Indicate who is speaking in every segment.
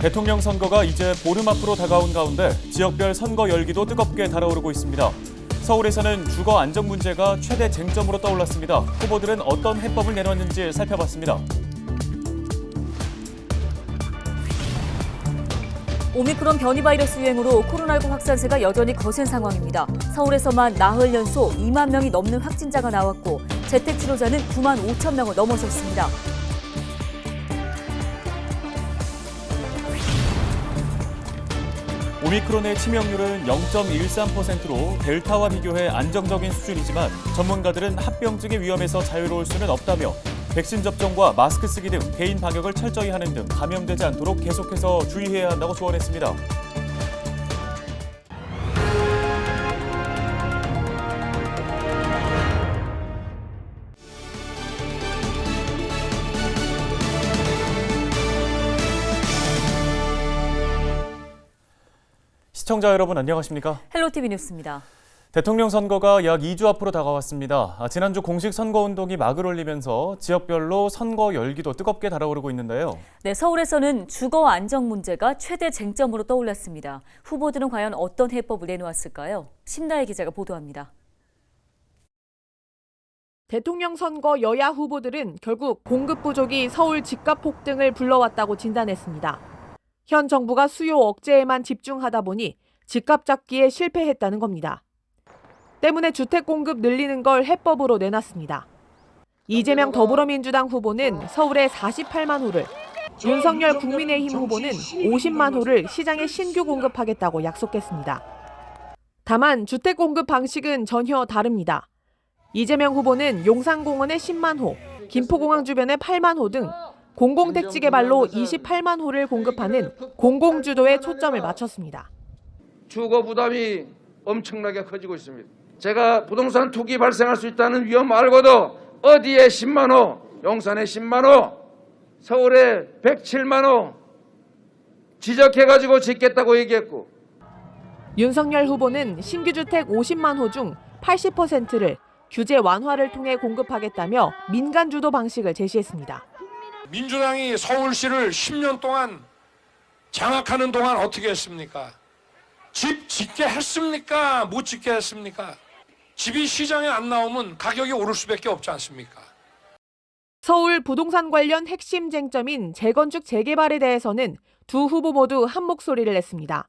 Speaker 1: 대통령 선거가 이제 보름 앞으로 다가온 가운데 지역별 선거 열기도 뜨겁게 달아오르고 있습니다. 서울에서는 주거 안정 문제가 최대 쟁점으로 떠올랐습니다. 후보들은 어떤 해법을 내놨는지 살펴봤습니다.
Speaker 2: 오미크론 변이 바이러스 유행으로 코로나19 확산세가 여전히 거센 상황입니다. 서울에서만 나흘 연속 2만 명이 넘는 확진자가 나왔고 재택 치료자는 9만 5천 명을 넘어섰습니다.
Speaker 1: 오미크론의 치명률은 0.13%로 델타와 비교해 안정적인 수준이지만 전문가들은 합병증의 위험에서 자유로울 수는 없다며 백신 접종과 마스크 쓰기 등 개인 방역을 철저히 하는 등 감염되지 않도록 계속해서 주의해야 한다고 조언했습니다. 시청자 여러분 안녕하십니까?
Speaker 2: 헬로티비 뉴스입니다.
Speaker 1: 대통령 선거가 약 2주 앞으로 다가왔습니다. 지난주 공식 선거운동이 막을 올리면서 지역별로 선거 열기도 뜨겁게 달아오르고 있는데요.
Speaker 2: 네, 서울에서는 주거 안정 문제가 최대 쟁점으로 떠올랐습니다. 후보들은 과연 어떤 해법을 내놓았을까요? 심나혜 기자가 보도합니다.
Speaker 3: 대통령 선거 여야 후보들은 결국 공급 부족이 서울 집값 폭등을 불러왔다고 진단했습니다. 현 정부가 수요 억제에만 집중하다 보니 집값 잡기에 실패했다는 겁니다. 때문에 주택 공급 늘리는 걸 해법으로 내놨습니다. 이재명 더불어민주당 후보는 서울에 48만 호를, 윤석열 국민의힘 후보는 50만 호를 시장에 신규 공급하겠다고 약속했습니다. 다만 주택 공급 방식은 전혀 다릅니다. 이재명 후보는 용산공원에 10만 호, 김포공항 주변에 8만 호 등 공공택지 개발로 28만 호를 공급하는 공공주도에 초점을 맞췄습니다.
Speaker 4: 주거 부담이 엄청나게 커지고 있습니다. 제가 부동산 투기 발생할 수 있다는 위험 알고도 어디에 10만 호, 용산에 10만 호, 서울에 107만 호 지적해가지고 짓겠다고 얘기했고.
Speaker 3: 윤석열 후보는 신규 주택 50만 호 중 80%를 규제 완화를 통해 공급하겠다며 민간 주도 방식을 제시했습니다.
Speaker 5: 민주당이 서울시를 10년 동안 장악하는 동안 어떻게 했습니까? 집 짓게 했습니까? 못 짓게 했습니까? 집이 시장에 안 나오면 가격이 오를 수밖에 없지 않습니까?
Speaker 3: 서울 부동산 관련 핵심 쟁점인 재건축 재개발에 대해서는 두 후보 모두 한 목소리를 냈습니다.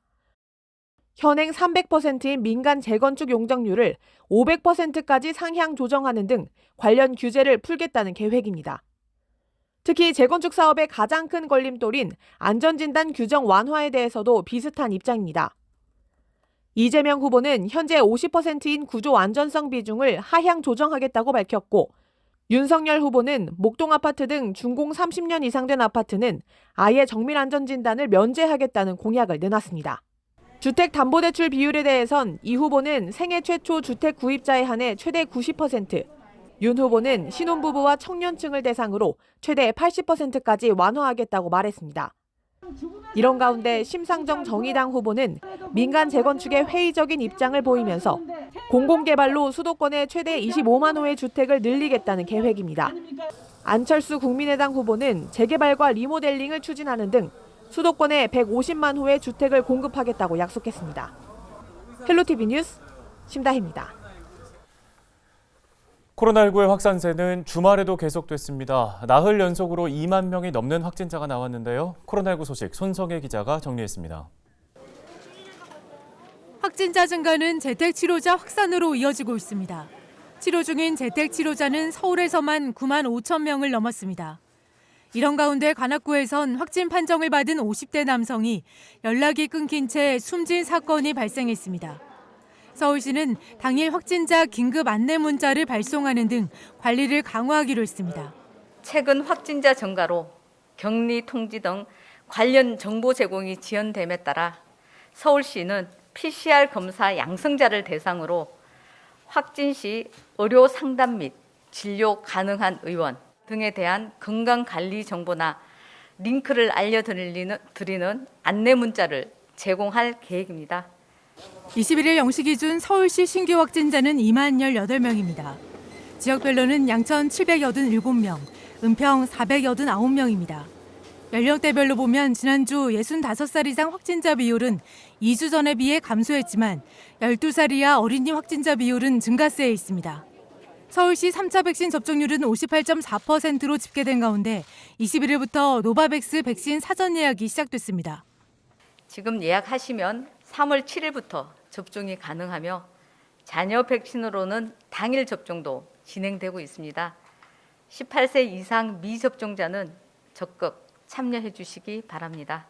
Speaker 3: 현행 300%인 민간 재건축 용적률을 500%까지 상향 조정하는 등 관련 규제를 풀겠다는 계획입니다. 특히 재건축 사업의 가장 큰 걸림돌인 안전진단 규정 완화에 대해서도 비슷한 입장입니다. 이재명 후보는 현재 50%인 구조 안전성 비중을 하향 조정하겠다고 밝혔고, 윤석열 후보는 목동 아파트 등 준공 30년 이상 된 아파트는 아예 정밀 안전진단을 면제하겠다는 공약을 내놨습니다. 주택담보대출 비율에 대해선 이 후보는 생애 최초 주택 구입자에 한해 최대 90%, 윤 후보는 신혼부부와 청년층을 대상으로 최대 80%까지 완화하겠다고 말했습니다. 이런 가운데 심상정 정의당 후보는 민간 재건축에 회의적인 입장을 보이면서 공공개발로 수도권에 최대 25만 호의 주택을 늘리겠다는 계획입니다. 안철수 국민의당 후보는 재개발과 리모델링을 추진하는 등 수도권에 150만 호의 주택을 공급하겠다고 약속했습니다. 헬로티비 뉴스 심다혜입니다.
Speaker 1: 코로나19의 확산세는 주말에도 계속됐습니다. 나흘 연속으로 2만 명이 넘는 확진자가 나왔는데요. 코로나19 소식 손성혜 기자가 정리했습니다.
Speaker 6: 확진자 증가는 재택치료자 확산으로 이어지고 있습니다. 치료 중인 재택치료자는 서울에서만 9만 5천 명을 넘었습니다. 이런 가운데 관악구에선 확진 판정을 받은 50대 남성이 연락이 끊긴 채 숨진 사건이 발생했습니다. 서울시는 당일 확진자 긴급 안내 문자를 발송하는 등 관리를 강화하기로 했습니다.
Speaker 7: 최근 확진자 증가로 격리 통지 등 관련 정보 제공이 지연됨에 따라 서울시는 PCR 검사 양성자를 대상으로 확진 시 의료 상담 및 진료 가능한 의원 등에 대한 건강관리 정보나 링크를 알려드리는 안내 문자를 제공할 계획입니다.
Speaker 6: 21일 0시 기준 서울시 신규 확진자는 2만 18명입니다. 지역별로는 양천 787명, 은평 489명입니다. 연령대별로 보면 지난주 65살 이상 확진자 비율은 2주 전에 비해 감소했지만 12살 이하 어린이 확진자 비율은 증가세에 있습니다. 서울시 3차 백신 접종률은 58.4%로 집계된 가운데 21일부터 노바백스 백신 사전 예약이 시작됐습니다.
Speaker 7: 지금 예약하시면 3월 7일부터 접종이 가능하며 자녀 백신으로는 당일 접종도 진행되고 있습니다. 18세 이상 미접종자는 적극 참여해 주시기 바랍니다.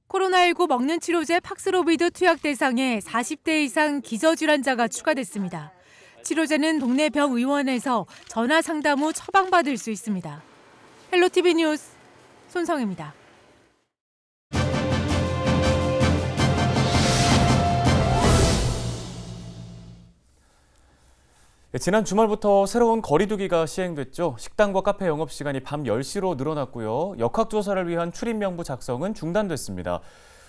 Speaker 6: 코로나19 먹는 치료제 팍스로비드 투약 대상에 40대 이상 기저질환자가 추가됐습니다. 치료제는 동네 병의원에서 전화 상담 후 처방받을 수 있습니다. 헬로티비 뉴스 손성입니다.
Speaker 1: 지난 주말부터 새로운 거리두기가 시행됐죠. 식당과 카페 영업시간이 밤 10시로 늘어났고요. 역학조사를 위한 출입명부 작성은 중단됐습니다.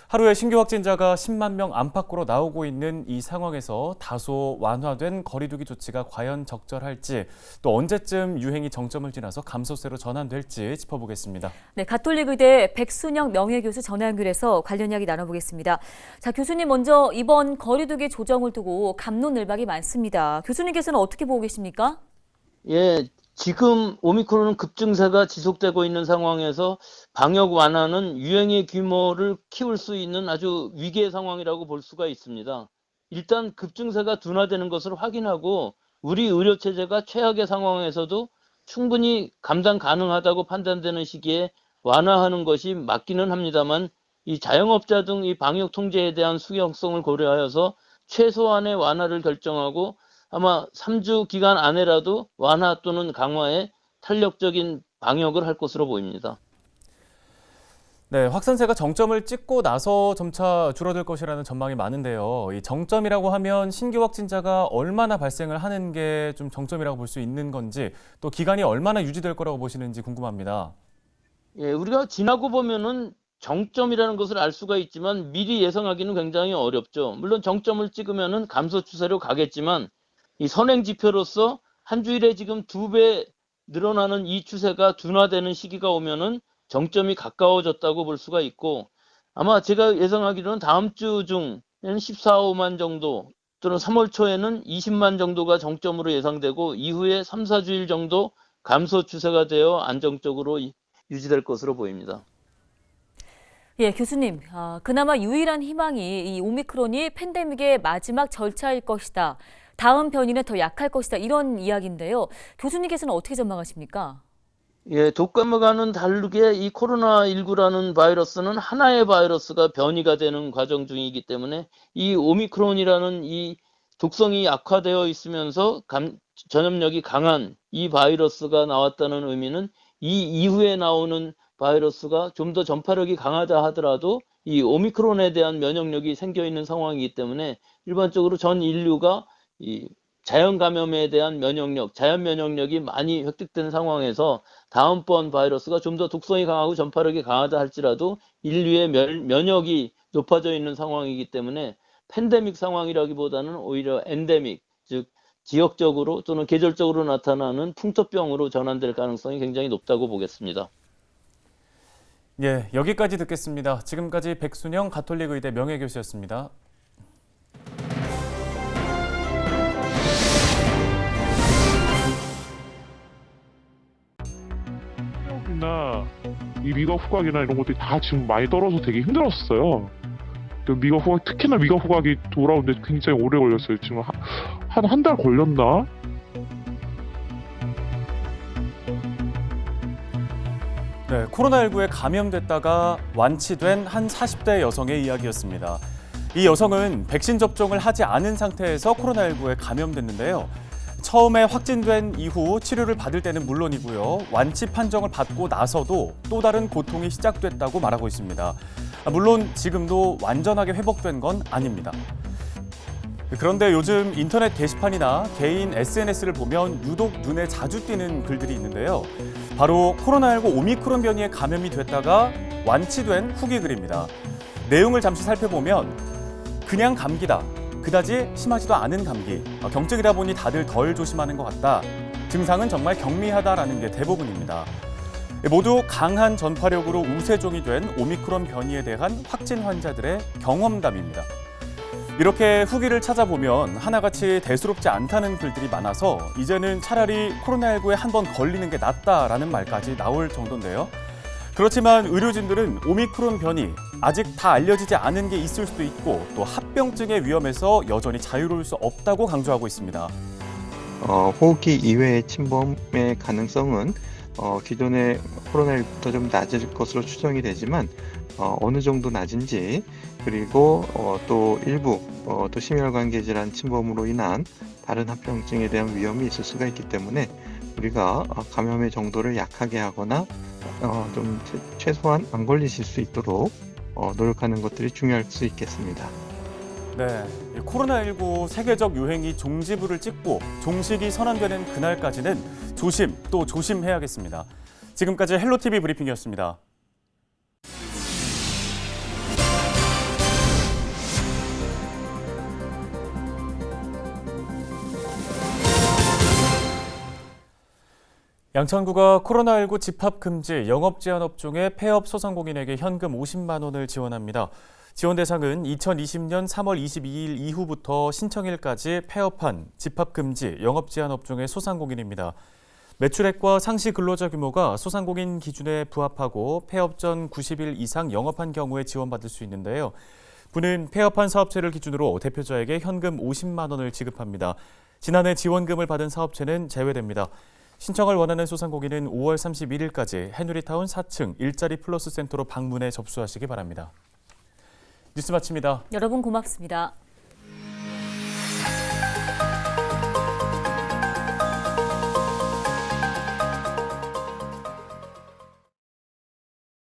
Speaker 1: 하루에 신규 확진자가 10만 명 안팎으로 나오고 있는 이 상황에서 다소 완화된 거리두기 조치가 과연 적절할지, 또 언제쯤 유행이 정점을 지나서 감소세로 전환될지 짚어보겠습니다.
Speaker 2: 네, 가톨릭의대 백순영 명예교수 전화 연결해서 관련 이야기 나눠보겠습니다. 자, 교수님 먼저 이번 거리두기 조정을 두고 갑론을박이 많습니다. 교수님께서는 어떻게 보고 계십니까?
Speaker 8: 예, 지금 오미크론은 급증세가 지속되고 있는 상황에서 방역 완화는 유행의 규모를 키울 수 있는 아주 위기의 상황이라고 볼 수가 있습니다. 일단 급증세가 둔화되는 것을 확인하고 우리 의료체제가 최악의 상황에서도 충분히 감당 가능하다고 판단되는 시기에 완화하는 것이 맞기는 합니다만, 이 자영업자 등 이 방역 통제에 대한 수용성을 고려하여서 최소한의 완화를 결정하고 아마 3주 기간 안에라도 완화 또는 강화에 탄력적인 방역을 할 것으로 보입니다.
Speaker 1: 네, 확산세가 정점을 찍고 나서 점차 줄어들 것이라는 전망이 많은데요. 이 정점이라고 하면 신규 확진자가 얼마나 발생을 하는 게 좀 정점이라고 볼 수 있는 건지, 또 기간이 얼마나 유지될 거라고 보시는지 궁금합니다.
Speaker 8: 예, 우리가 지나고 보면은 정점이라는 것을 알 수가 있지만 미리 예상하기는 굉장히 어렵죠. 물론 정점을 찍으면은 감소 추세로 가겠지만, 이 선행 지표로서 한 주일에 지금 2배 늘어나는 이 추세가 둔화되는 시기가 오면은 정점이 가까워졌다고 볼 수가 있고, 아마 제가 예상하기로는 다음 주 중에는 14~15만 정도 또는 3월 초에는 20만 정도가 정점으로 예상되고, 이후에 3~4주일 정도 감소 추세가 되어 안정적으로 유지될 것으로 보입니다.
Speaker 2: 예, 교수님, 그나마 유일한 희망이 이 오미크론이 팬데믹의 마지막 절차일 것이다. 다음 변이는 더 약할 것이다. 이런 이야기인데요. 교수님께서는 어떻게 전망하십니까?
Speaker 8: 예, 독감과는 다르게 이 코로나19라는 바이러스는 하나의 바이러스가 변이가 되는 과정 중이기 때문에 이 오미크론이라는 이 독성이 약화되어 있으면서 전염력이 강한 이 바이러스가 나왔다는 의미는 이 이후에 나오는 바이러스가 좀 더 전파력이 강하다 하더라도 이 오미크론에 대한 면역력이 생겨 있는 상황이기 때문에 일반적으로 전 인류가 이 자연 감염에 대한 면역력, 자연 면역력이 많이 획득된 상황에서 다음번 바이러스가 좀 더 독성이 강하고 전파력이 강하다 할지라도 인류의 면역이 높아져 있는 상황이기 때문에 팬데믹 상황이라기보다는 오히려 엔데믹, 즉 지역적으로 또는 계절적으로 나타나는 풍토병으로 전환될 가능성이 굉장히 높다고 보겠습니다.
Speaker 1: 예, 여기까지 듣겠습니다. 지금까지 백순영 가톨릭의대 명예교수였습니다.
Speaker 9: 이 미각 후각이나 이런 것들이 다 지금 많이 떨어져서 되게 힘들었어요. 미각 후각, 특히나 미각 후각이 돌아오는데 굉장히 오래 걸렸어요. 지금 한 달 걸렸나?
Speaker 1: 네, 코로나19에 감염됐다가 완치된 한 40대 여성의 이야기였습니다. 이 여성은 백신 접종을 하지 않은 상태에서 코로나19에 감염됐는데요. 처음에 확진된 이후 치료를 받을 때는 물론이고요. 완치 판정을 받고 나서도 또 다른 고통이 시작됐다고 말하고 있습니다. 물론 지금도 완전하게 회복된 건 아닙니다. 그런데 요즘 인터넷 게시판이나 개인 SNS를 보면 유독 눈에 자주 띄는 글들이 있는데요. 바로 코로나19 오미크론 변이에 감염이 됐다가 완치된 후기 글입니다. 내용을 잠시 살펴보면 그냥 감기다. 그다지 심하지도 않은 감기. 경증이다 보니 다들 덜 조심하는 것 같다. 증상은 정말 경미하다라는 게 대부분입니다. 모두 강한 전파력으로 우세종이 된 오미크론 변이에 대한 확진 환자들의 경험담입니다. 이렇게 후기를 찾아보면 하나같이 대수롭지 않다는 글들이 많아서 이제는 차라리 코로나19에 한 번 걸리는 게 낫다라는 말까지 나올 정도인데요. 그렇지만 의료진들은 오미크론 변이 아직 다 알려지지 않은 게 있을 수도 있고 또 합병증의 위험에서 여전히 자유로울 수 없다고 강조하고 있습니다.
Speaker 10: 호흡기 이외의 침범의 가능성은 기존의 코로나19보다 좀 낮을 것으로 추정이 되지만 어느 정도 낮은지 그리고 또 일부 또 심혈관계 질환 침범으로 인한 다른 합병증에 대한 위험이 있을 수가 있기 때문에 우리가 감염의 정도를 약하게 하거나 좀 최소한 안 걸리실 수 있도록 노력하는 것들이 중요할 수 있겠습니다.
Speaker 1: 네, 코로나19 세계적 유행이 종지부를 찍고 종식이 선언되는 그날까지는 조심 또 조심해야겠습니다. 지금까지 헬로티비 브리핑이었습니다. 양천구가 코로나19 집합금지, 영업제한 업종의 폐업 소상공인에게 현금 50만 원을 지원합니다. 지원 대상은 2020년 3월 22일 이후부터 신청일까지 폐업한 집합금지, 영업제한 업종의 소상공인입니다. 매출액과 상시 근로자 규모가 소상공인 기준에 부합하고 폐업 전 90일 이상 영업한 경우에 지원받을 수 있는데요. 부는 폐업한 사업체를 기준으로 대표자에게 현금 50만 원을 지급합니다. 지난해 지원금을 받은 사업체는 제외됩니다. 신청을 원하는 소상공인은 5월 31일까지 해누리타운 4층 일자리 플러스 센터로 방문해 접수하시기 바랍니다. 뉴스 마칩니다.
Speaker 2: 여러분 고맙습니다.